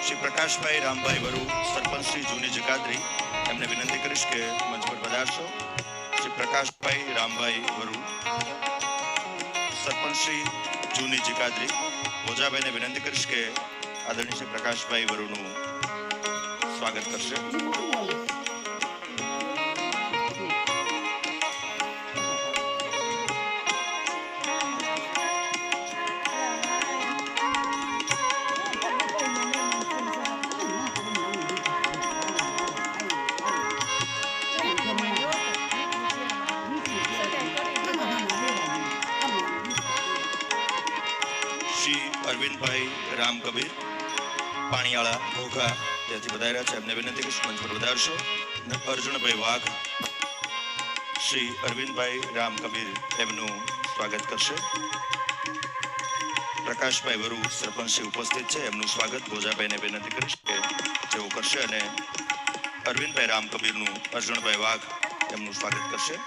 શ્રી પ્રકાશભાઈ રામભાઈ વરુ, સરપંચ શ્રી જૂની જકાદરી, એમને વિનંતી કરીશ કે મંચ પર પધારશો. શ્રી પ્રકાશભાઈ રામભાઈ વરુ, સરપંચ શ્રી જૂની જકાદરી, ભોજાભાઈને વિનંતી કરીશ કે આદરણીય શ્રી પ્રકાશભાઈ વરુનું સ્વાગત કરશે. અરવિંદભાઈ રામ કબીર, પાણીયાળા ઘોઘા, ત્યાંથી વધાર્યા છે, એમને વિનંતી કરીશ મંચ પર વધારશો. અર્જુનભાઈ વાઘ, શ્રી અરવિંદભાઈ રામ કબીર એમનું સ્વાગત કરશે. પ્રકાશભાઈ વરુ, સરપંચ શ્રી ઉપસ્થિત છે, એમનું સ્વાગત ભોજાભાઈને વિનંતી કરીશ કે જેઓ કરશે, અને અરવિંદભાઈ રામ કબીરનું અર્જુનભાઈ વાઘ એમનું સ્વાગત કરશે.